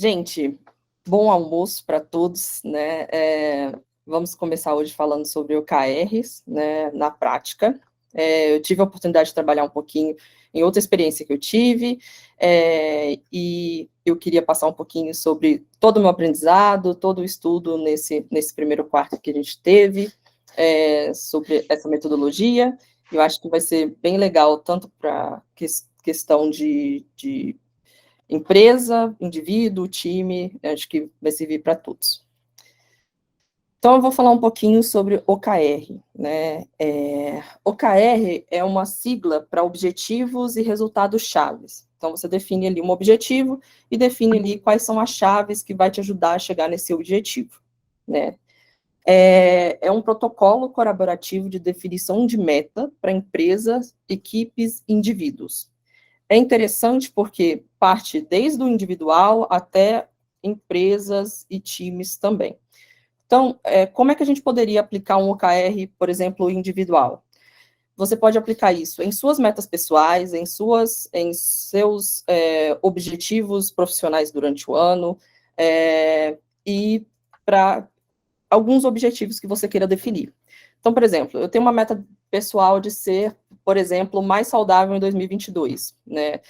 Gente, bom almoço para todos, né? Vamos começar hoje falando sobre OKRs, né, na prática. Eu tive a oportunidade de trabalhar um pouquinho em outra experiência que eu tive, e eu queria passar um pouquinho sobre todo o meu aprendizado, todo o estudo nesse primeiro quarto que a gente teve, sobre essa metodologia. Eu acho que vai ser bem legal, tanto para questão de empresa, indivíduo, time, acho que vai servir para todos. Então, eu vou falar um pouquinho sobre OKR, né? OKR é uma sigla para objetivos e resultados chaves. Então, você define ali um objetivo e define ali quais são as chaves que vai te ajudar a chegar nesse objetivo, né? É um protocolo colaborativo de definição de meta para empresas, equipes, indivíduos. É interessante porque parte desde o individual até empresas e times também. Então, como é que a gente poderia aplicar um OKR, por exemplo, individual? Você pode aplicar isso em suas metas pessoais, em seus objetivos profissionais durante o ano, e para alguns objetivos que você queira definir. Então, por exemplo, eu tenho uma meta pessoal de ser, por exemplo, mais saudável em 2022, né?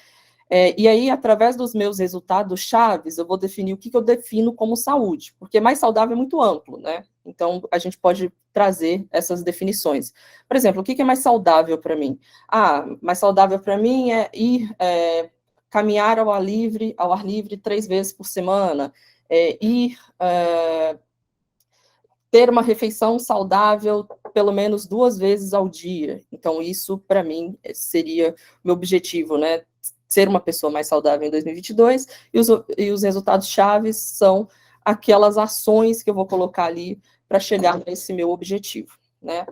E aí, através dos meus resultados chaves, eu vou definir o que eu defino como saúde, porque mais saudável é muito amplo, né? Então, a gente pode trazer essas definições. Por exemplo, o que é mais saudável para mim? Mais saudável para mim é ir caminhar ao ar livre 3 vezes por semana, ter uma refeição saudável pelo menos 2 vezes ao dia. Então, isso, para mim, seria meu objetivo, né? Ser uma pessoa mais saudável em 2022, e os resultados chaves são aquelas ações que eu vou colocar ali para chegar nesse meu objetivo, né?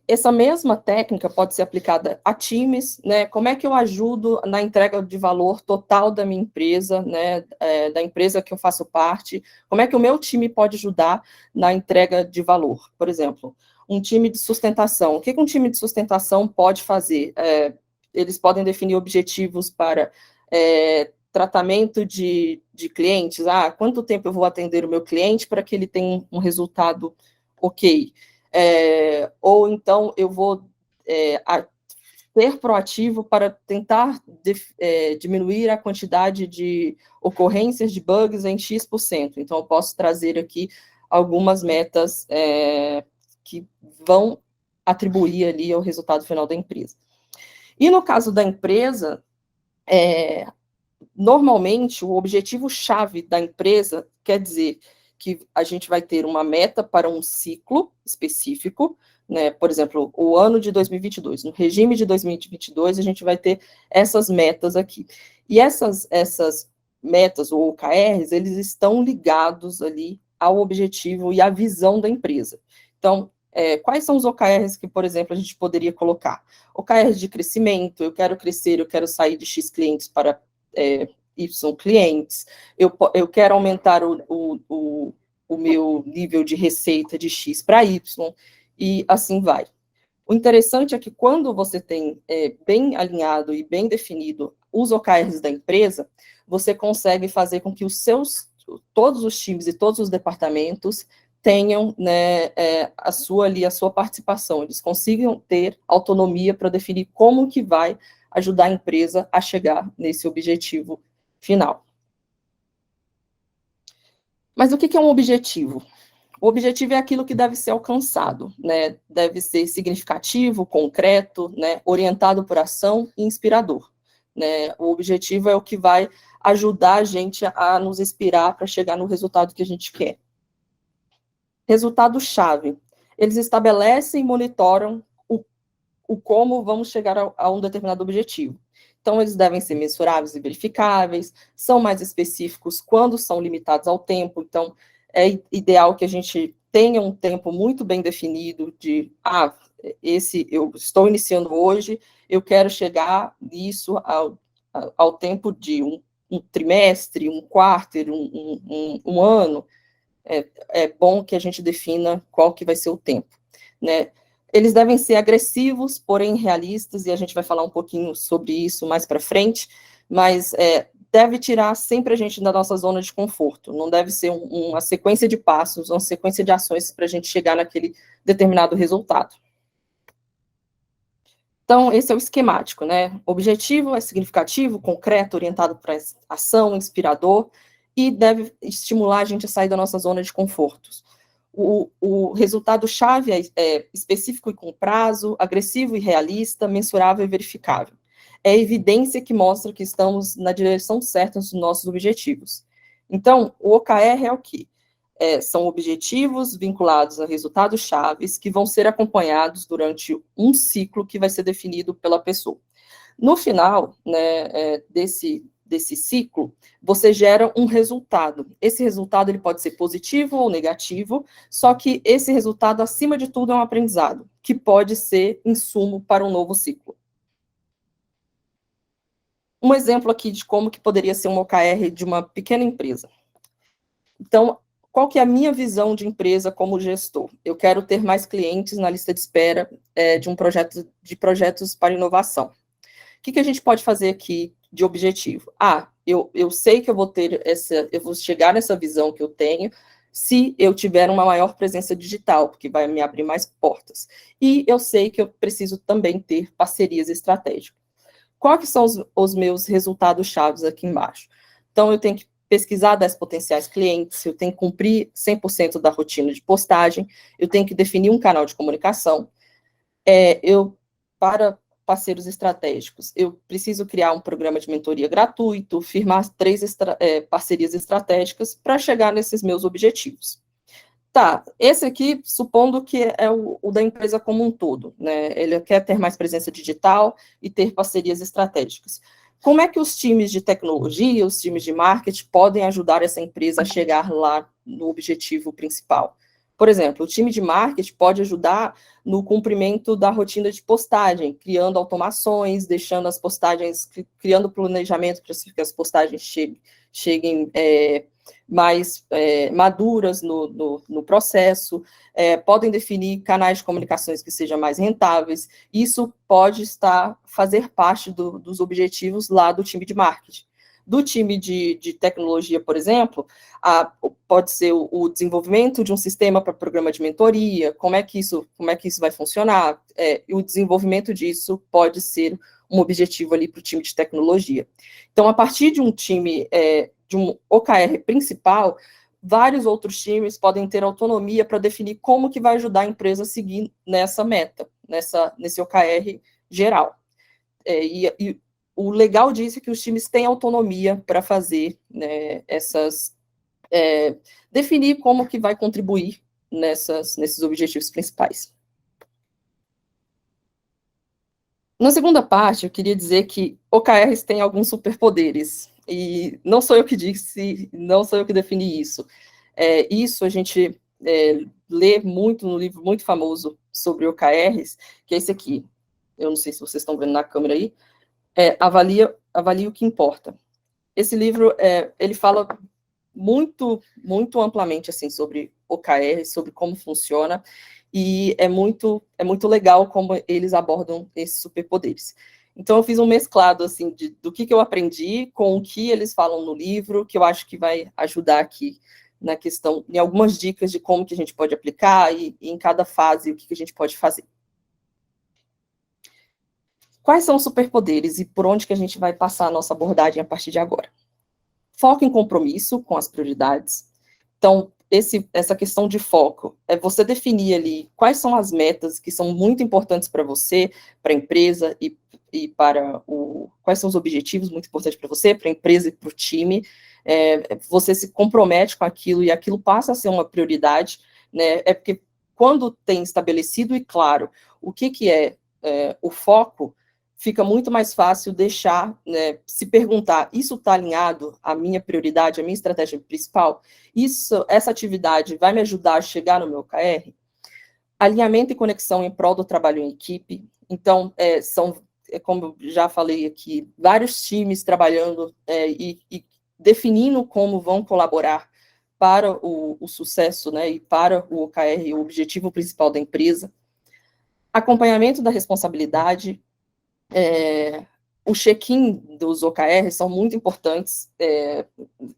Essa mesma técnica pode ser aplicada a times, né? Como é que eu ajudo na entrega de valor total da minha empresa, né? Da empresa que eu faço parte? Como é que o meu time pode ajudar na entrega de valor? Por exemplo, um time de sustentação. O que um time de sustentação pode fazer? Eles podem definir objetivos para tratamento de clientes. Quanto tempo eu vou atender o meu cliente para que ele tenha um resultado ok? Ou então eu vou ser proativo para tentar diminuir a quantidade de ocorrências de bugs em X%. Então, eu posso trazer aqui algumas metas que vão atribuir ali ao resultado final da empresa. E no caso da empresa, normalmente, o objetivo-chave da empresa quer dizer que a gente vai ter uma meta para um ciclo específico, né? Por exemplo, o ano de 2022. No regime de 2022, a gente vai ter essas metas aqui. E essas metas, ou OKRs, eles estão ligados ali ao objetivo e à visão da empresa. Então, quais são os OKRs que, por exemplo, a gente poderia colocar? OKRs de crescimento, eu quero crescer, eu quero sair de X clientes para Y clientes, eu quero aumentar o meu nível de receita de X para Y, e assim vai. O interessante é que quando você tem bem alinhado e bem definido os OKRs da empresa, você consegue fazer com que todos os times e todos os departamentos tenham, né, a sua participação, eles consigam ter autonomia para definir como que vai ajudar a empresa a chegar nesse objetivo final. Mas o que é um objetivo? O objetivo é aquilo que deve ser alcançado, né? Deve ser significativo, concreto, né? Orientado por ação e inspirador, né? O objetivo é o que vai ajudar a gente a nos inspirar para chegar no resultado que a gente quer. Resultado-chave. Eles estabelecem e monitoram o como vamos chegar a um determinado objetivo. Então, eles devem ser mensuráveis e verificáveis, são mais específicos quando são limitados ao tempo. Então, é ideal que a gente tenha um tempo muito bem definido de, eu estou iniciando hoje, eu quero chegar nisso ao tempo de um trimestre, um quarter, um ano. É bom que a gente defina qual que vai ser o tempo, né? Eles devem ser agressivos, porém realistas, e a gente vai falar um pouquinho sobre isso mais para frente, mas deve tirar sempre a gente da nossa zona de conforto, não deve ser uma sequência de passos, uma sequência de ações para a gente chegar naquele determinado resultado. Então, esse é o esquemático, né? Objetivo é significativo, concreto, orientado para ação, inspirador, e deve estimular a gente a sair da nossa zona de confortos. O resultado-chave é específico e com prazo, agressivo e realista, mensurável e verificável. É a evidência que mostra que estamos na direção certa dos nossos objetivos. Então, o OKR é o quê? São objetivos vinculados a resultados chaves que vão ser acompanhados durante um ciclo que vai ser definido pela pessoa. No final, né, desse ciclo, você gera um resultado. Esse resultado ele pode ser positivo ou negativo, só que esse resultado, acima de tudo, é um aprendizado, que pode ser insumo para um novo ciclo. Um exemplo aqui de como que poderia ser um OKR de uma pequena empresa. Então, qual que é a minha visão de empresa como gestor? Eu quero ter mais clientes na lista de espera de projetos para inovação. O que a gente pode fazer aqui de objetivo? Eu sei que eu vou chegar nessa visão que eu tenho se eu tiver uma maior presença digital, porque vai me abrir mais portas. E eu sei que eu preciso também ter parcerias estratégicas. Quais são os meus resultados chaves aqui embaixo? Então, eu tenho que pesquisar 10 potenciais clientes, eu tenho que cumprir 100% da rotina de postagem, eu tenho que definir um canal de comunicação, para parceiros estratégicos, eu preciso criar um programa de mentoria gratuito, firmar 3 parcerias estratégicas para chegar nesses meus objetivos. Tá, esse aqui, supondo que é o da empresa como um todo, né? Ele quer ter mais presença digital e ter parcerias estratégicas. Como é que os times de tecnologia, os times de marketing podem ajudar essa empresa a chegar lá no objetivo principal? Por exemplo, o time de marketing pode ajudar no cumprimento da rotina de postagem, criando automações, deixando as postagens, criando planejamento para que as postagens cheguem mais maduras no processo, podem definir canais de comunicações que sejam mais rentáveis. Isso pode fazer parte dos objetivos lá do time de marketing. Do time de tecnologia, por exemplo, pode ser o desenvolvimento de um sistema para programa de mentoria, como é que isso vai funcionar, e o desenvolvimento disso pode ser um objetivo ali para o time de tecnologia. Então, a partir de um time, de um OKR principal, vários outros times podem ter autonomia para definir como que vai ajudar a empresa a seguir nessa meta, nesse OKR geral. E o legal disso é que os times têm autonomia para fazer, né, definir como que vai contribuir nesses objetivos principais. Na segunda parte, eu queria dizer que OKRs têm alguns superpoderes, e não sou eu que disse, não sou eu que defini isso. Isso a gente lê muito no livro muito famoso sobre OKRs, que é esse aqui. Eu não sei se vocês estão vendo na câmera aí. Avalie o que importa. Esse livro, ele fala muito, muito amplamente assim, sobre OKR, sobre como funciona, e é muito legal como eles abordam esses superpoderes. Então, eu fiz um mesclado assim, do que eu aprendi com o que eles falam no livro, que eu acho que vai ajudar aqui na questão, em algumas dicas de como que a gente pode aplicar e em cada fase o que a gente pode fazer. Quais são os superpoderes e por onde que a gente vai passar a nossa abordagem a partir de agora? Foco em compromisso com as prioridades. Então, essa questão de foco é você definir ali quais são as metas que são muito importantes para você, para a empresa e para quais são os objetivos muito importantes para você, para a empresa e para o time. Você se compromete com aquilo e aquilo passa a ser uma prioridade, né? Porque quando tem estabelecido e claro o que é o foco, fica muito mais fácil deixar, né, se perguntar, isso está alinhado à minha prioridade, à minha estratégia principal? Essa atividade vai me ajudar a chegar no meu OKR? Alinhamento e conexão em prol do trabalho em equipe. Então, como eu já falei aqui, vários times trabalhando e definindo como vão colaborar para o sucesso, né, e para o OKR, o objetivo principal da empresa. Acompanhamento da responsabilidade, o check-in dos OKR são muito importantes,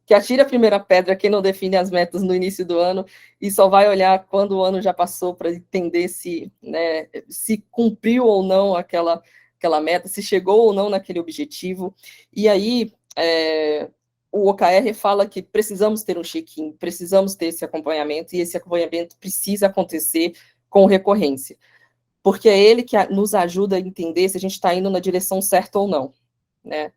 que atire a primeira pedra quem não define as metas no início do ano e só vai olhar quando o ano já passou para entender se, né, se cumpriu ou não aquela meta, se chegou ou não naquele objetivo. E aí, o OKR fala que precisamos ter um check-in, precisamos ter esse acompanhamento, e esse acompanhamento precisa acontecer com recorrência, porque é ele que nos ajuda a entender se a gente está indo na direção certa ou não, né?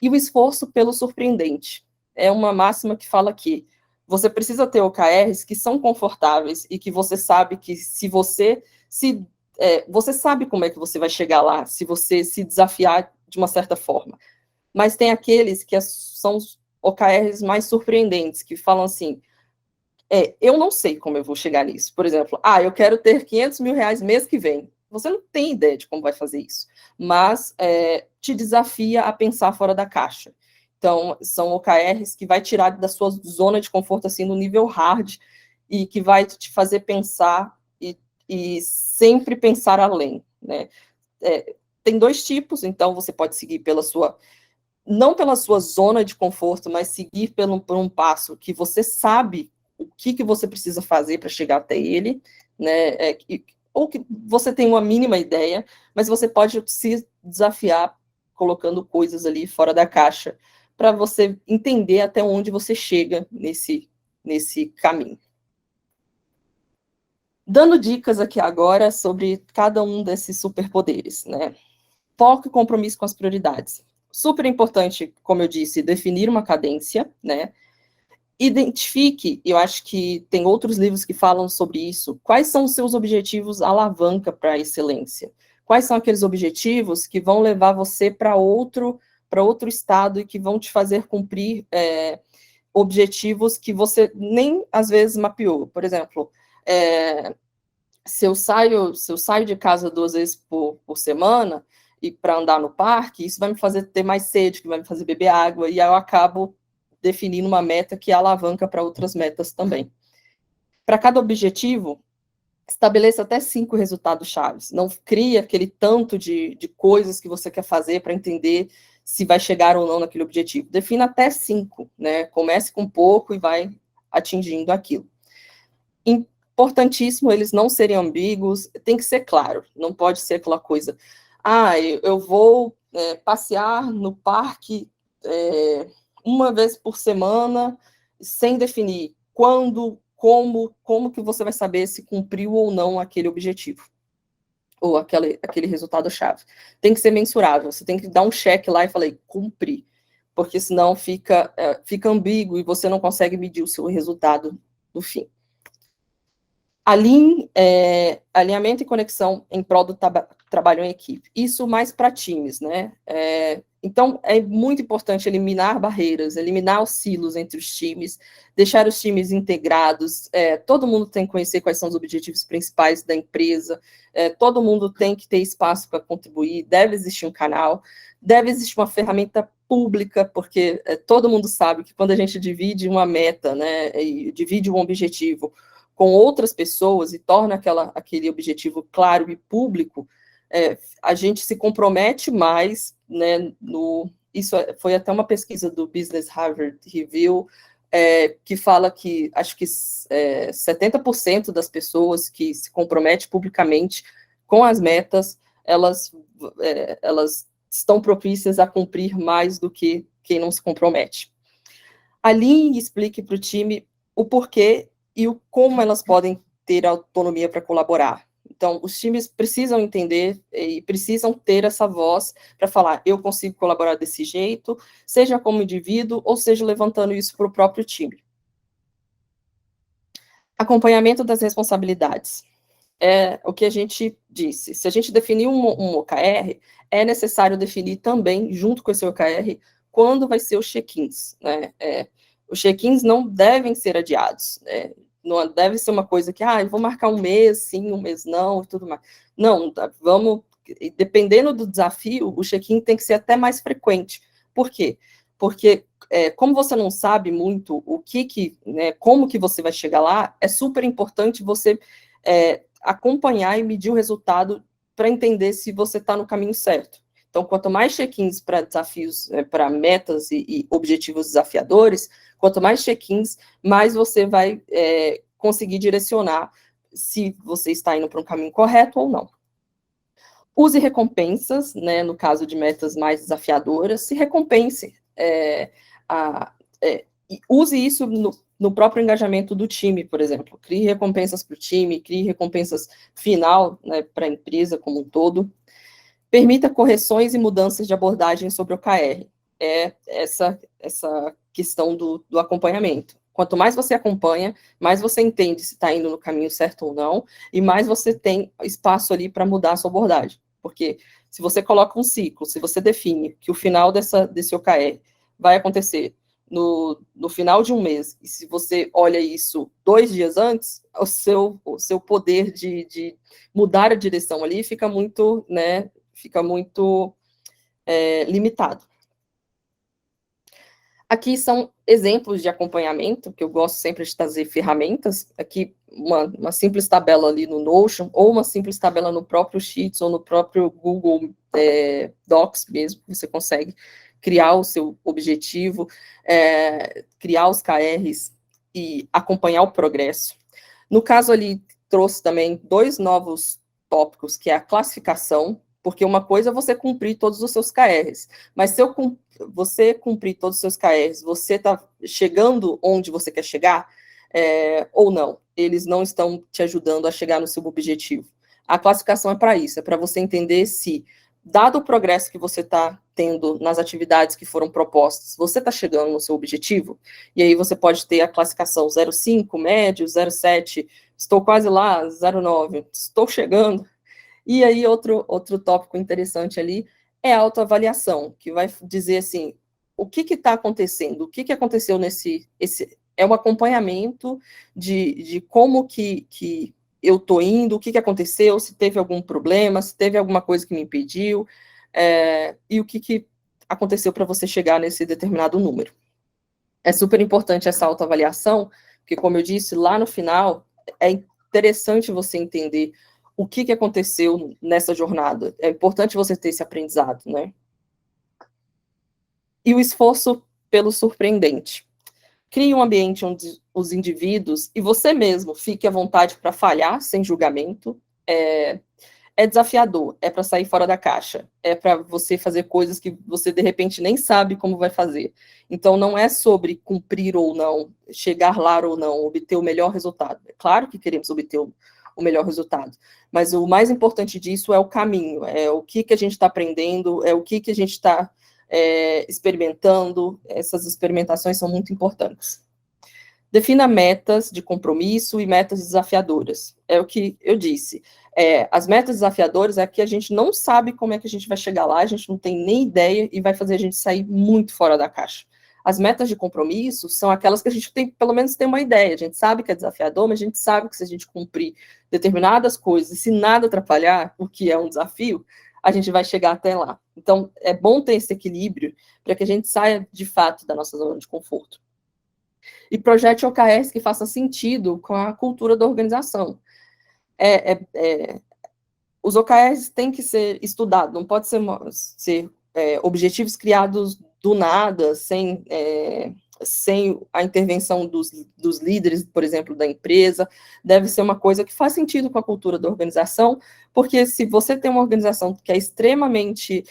E o esforço pelo surpreendente. É uma máxima que fala que você precisa ter OKRs que são confortáveis e que você sabe que se você você sabe como é que você vai chegar lá, se você se desafiar de uma certa forma. Mas tem aqueles que são os OKRs mais surpreendentes, que falam assim, eu não sei como eu vou chegar nisso. Por exemplo, eu quero ter 500 mil reais mês que vem. Você não tem ideia de como vai fazer isso, mas te desafia a pensar fora da caixa. Então, são OKRs que vai tirar da sua zona de conforto, assim, no nível hard, e que vai te fazer pensar e sempre pensar além, né? Tem dois tipos, então você pode seguir não pela sua zona de conforto, mas seguir por um passo que você sabe o que você precisa fazer para chegar até ele, né? Ou que você tem uma mínima ideia, mas você pode se desafiar colocando coisas ali fora da caixa para você entender até onde você chega nesse caminho. Dando dicas aqui agora sobre cada um desses superpoderes, né? Foco e compromisso com as prioridades. Super importante, como eu disse, definir uma cadência, né? Identifique, eu acho que tem outros livros que falam sobre isso, quais são os seus objetivos alavanca para a excelência? Quais são aqueles objetivos que vão levar você para outro estado e que vão te fazer cumprir objetivos que você nem, às vezes, mapeou? Por exemplo, se eu saio de casa 2 vezes por semana e para andar no parque, isso vai me fazer ter mais sede, que vai me fazer beber água, e aí eu acabo definindo uma meta que alavanca para outras metas também. Para cada objetivo, estabeleça até 5 resultados chaves. Não crie aquele tanto de coisas que você quer fazer para entender se vai chegar ou não naquele objetivo. Defina até 5, né? Comece com pouco e vai atingindo aquilo. Importantíssimo eles não serem ambíguos, tem que ser claro, não pode ser aquela coisa, eu vou passear no parque uma vez por semana, sem definir quando, como que você vai saber se cumpriu ou não aquele objetivo, ou aquele resultado-chave. Tem que ser mensurável, você tem que dar um check lá e falar, cumpri, porque senão fica ambíguo e você não consegue medir o seu resultado no fim. Alinhamento e conexão em prol do trabalho em equipe. Isso mais para times, né? Então, é muito importante eliminar barreiras, eliminar os silos entre os times, deixar os times integrados, todo mundo tem que conhecer quais são os objetivos principais da empresa, todo mundo tem que ter espaço para contribuir, deve existir um canal, deve existir uma ferramenta pública, porque todo mundo sabe que quando a gente divide uma meta, né, e divide um objetivo com outras pessoas e torna aquele objetivo claro e público, a gente se compromete mais, né, isso foi até uma pesquisa do Business Harvard Review, que fala que, acho que 70% das pessoas que se comprometem publicamente com as metas, elas estão propícias a cumprir mais do que quem não se compromete. Alinhe e explique para o time o porquê e como elas podem ter autonomia para colaborar. Então, os times precisam entender e precisam ter essa voz para falar, eu consigo colaborar desse jeito, seja como indivíduo, ou seja levantando isso para o próprio time. Acompanhamento das responsabilidades. É o que a gente disse. Se a gente definir um OKR, é necessário definir também, junto com esse OKR, quando vai ser os check-ins, né? Os check-ins não devem ser adiados, né? Não deve ser uma coisa que, eu vou marcar um mês sim, um mês não, e tudo mais. Não, dependendo do desafio, o check-in tem que ser até mais frequente. Por quê? Porque, como você não sabe muito né, como que você vai chegar lá, é super importante você acompanhar e medir o resultado para entender se você está no caminho certo. Então, quanto mais check-ins para desafios, para metas e objetivos desafiadores, quanto mais check-ins, mais você vai conseguir direcionar se você está indo para um caminho correto ou não. Use recompensas, né, no caso de metas mais desafiadoras, se recompense. Use isso no próprio engajamento do time, por exemplo. Crie recompensas para o time, crie recompensas final, né, para a empresa como um todo. Permita correções e mudanças de abordagem sobre o OKR. É essa questão do acompanhamento. Quanto mais você acompanha, mais você entende se está indo no caminho certo ou não, e mais você tem espaço ali para mudar a sua abordagem. Porque se você coloca um ciclo, se você define que o final desse OKR vai acontecer no final de um mês, e se você olha isso 2 dias antes, o seu poder de mudar a direção ali fica muito, né, limitado. Aqui são exemplos de acompanhamento, que eu gosto sempre de trazer ferramentas. Aqui, uma simples tabela ali no Notion, ou uma simples tabela no próprio Sheets, ou no próprio Google Docs mesmo, você consegue criar o seu objetivo, criar os KRs e acompanhar o progresso. No caso ali, trouxe também 2 novos tópicos, que é a classificação, porque uma coisa é você cumprir todos os seus KRs, mas se você cumprir todos os seus KRs, você está chegando onde você quer chegar, ou não? Eles não estão te ajudando a chegar no seu objetivo. A classificação é para isso, é para você entender se, dado o progresso que você está tendo nas atividades que foram propostas, você está chegando no seu objetivo, e aí você pode ter a classificação 0,5, médio, 0,7, estou quase lá, 0,9, estou chegando. E aí, outro tópico interessante ali é a autoavaliação, que vai dizer assim, o que está acontecendo, o que aconteceu é um acompanhamento de como que eu estou indo, o que aconteceu, se teve algum problema, se teve alguma coisa que me impediu, e o que aconteceu para você chegar nesse determinado número. É super importante essa autoavaliação, porque, como eu disse, lá no final, é interessante você entender o que aconteceu nessa jornada. É importante você ter esse aprendizado, né? E o esforço pelo surpreendente. Crie um ambiente onde os indivíduos e você mesmo fique à vontade para falhar sem julgamento. É desafiador, é para sair fora da caixa, é para você fazer coisas que você, de repente, nem sabe como vai fazer. Então, não é sobre cumprir ou não, chegar lá ou não, obter o melhor resultado. É claro que queremos obter o melhor resultado, mas o mais importante disso é o caminho, é o que a gente está aprendendo, é o que a gente está experimentando. Essas experimentações são muito importantes. Defina metas de compromisso e metas desafiadoras. É o que eu disse. As metas desafiadoras é que a gente não sabe como é que a gente vai chegar lá, a gente não tem nem ideia e vai fazer a gente sair muito fora da caixa. As metas de compromisso são aquelas que a gente tem, pelo menos tem uma ideia, a gente sabe que é desafiador, mas a gente sabe que se a gente cumprir determinadas coisas, e se nada atrapalhar, o que é um desafio, a gente vai chegar até lá. Então, é bom ter esse equilíbrio para que a gente saia, de fato, da nossa zona de conforto. E projete OKRs que façam sentido com a cultura da organização. Os OKRs têm que ser estudados, não pode ser objetivos criados do nada, sem a intervenção dos líderes, por exemplo, da empresa. Deve ser uma coisa que faz sentido com a cultura da organização, porque se você tem uma organização que é extremamente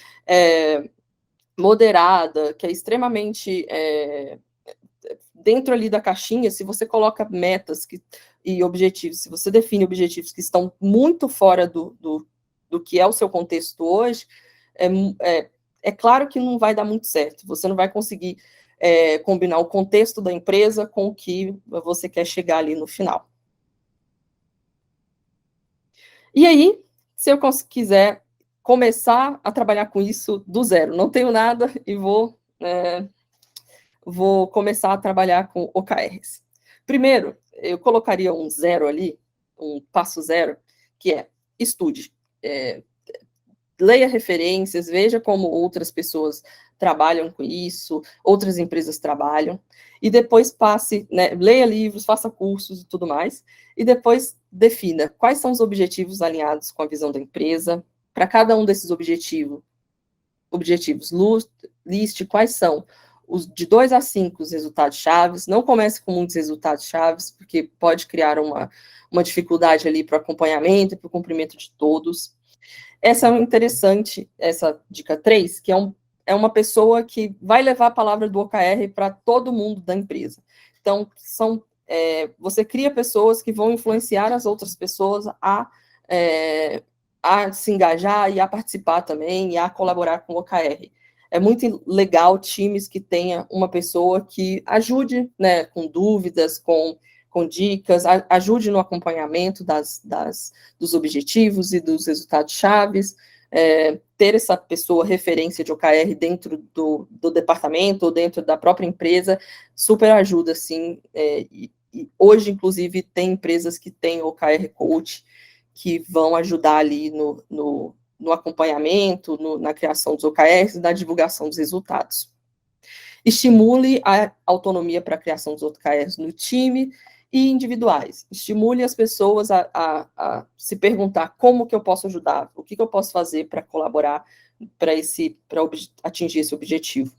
moderada, que é extremamente dentro ali da caixinha, se você coloca metas e objetivos, se você define objetivos que estão muito fora do que é o seu contexto hoje, é claro que não vai dar muito certo. Você não vai conseguir combinar o contexto da empresa com o que você quer chegar ali no final. E aí, se eu quiser começar a trabalhar com isso do zero, não tenho nada e vou começar a trabalhar com OKRs. Primeiro, eu colocaria um zero ali, um passo zero, que é estude. Leia referências, veja como outras pessoas trabalham com isso, outras empresas trabalham, e depois passe, né, leia livros, faça cursos e tudo mais, e depois defina quais são os objetivos alinhados com a visão da empresa. Para cada um desses objetivos, objetivos, liste quais são os de 2 a 5 os resultados chaves, não comece com muitos resultados chaves, porque pode criar uma dificuldade ali para o acompanhamento e para o cumprimento de todos. Essa é interessante, essa dica 3, que é uma pessoa que vai levar a palavra do OKR para todo mundo da empresa. Então, você cria pessoas que vão influenciar as outras pessoas a se engajar e a participar também, e a colaborar com o OKR. É muito legal times que tenha uma pessoa que ajude, né, com dúvidas, com dicas, ajude no acompanhamento dos objetivos e dos resultados chaves, ter essa pessoa referência de OKR dentro do departamento ou dentro da própria empresa, super ajuda, sim, e hoje, inclusive, tem empresas que têm OKR Coach, que vão ajudar ali no acompanhamento, na criação dos OKRs e na divulgação dos resultados. Estimule a autonomia para a criação dos OKRs no time e individuais. Estimule as pessoas a se perguntar como que eu posso ajudar, o que eu posso fazer para colaborar para atingir esse objetivo.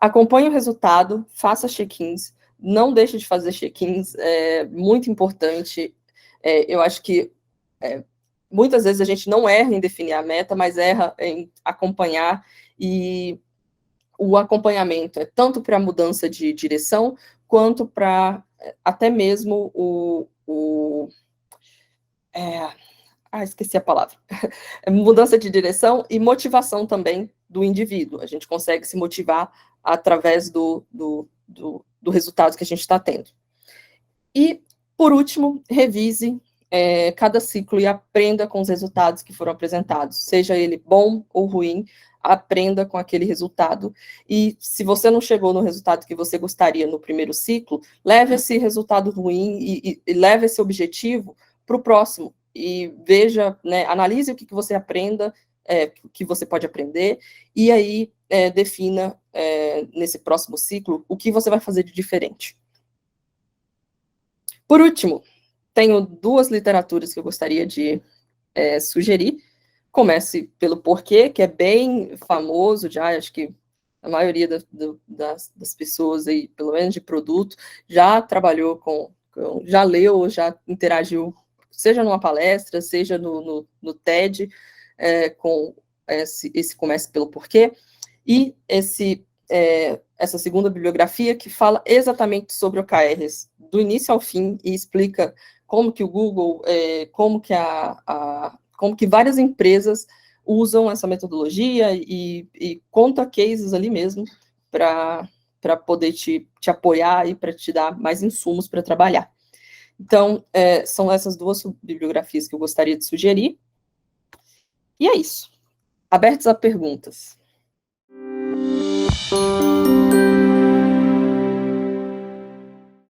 Acompanhe o resultado, faça check-ins, não deixe de fazer check-ins, é muito importante. Eu acho que muitas vezes a gente não erra em definir a meta, mas erra em acompanhar, e o acompanhamento é tanto para a mudança de direção, quanto para até mesmo esqueci a palavra. Mudança de direção e motivação também do indivíduo. A gente consegue se motivar através do resultado que a gente está tendo. E, por último, revise cada ciclo e aprenda com os resultados que foram apresentados, seja ele bom ou ruim, aprenda com aquele resultado, e se você não chegou no resultado que você gostaria no primeiro ciclo, leve esse resultado ruim e leve esse objetivo para o próximo, e veja, né, analise o que você aprenda, o que você pode aprender, e aí defina nesse próximo ciclo o que você vai fazer de diferente. Por último, tenho 2 literaturas que eu gostaria de sugerir. Comece pelo Porquê, que é bem famoso já, acho que a maioria das pessoas aí, pelo menos de produto, já trabalhou já leu, já interagiu, seja numa palestra, seja no TED, com esse Comece pelo Porquê, e essa segunda bibliografia que fala exatamente sobre OKRs, do início ao fim, e explica como que o Google, como que várias empresas usam essa metodologia, e conta cases ali mesmo para poder te apoiar e para te dar mais insumos para trabalhar. Então, são essas 2 bibliografias que eu gostaria de sugerir. E é isso. Abertos a perguntas.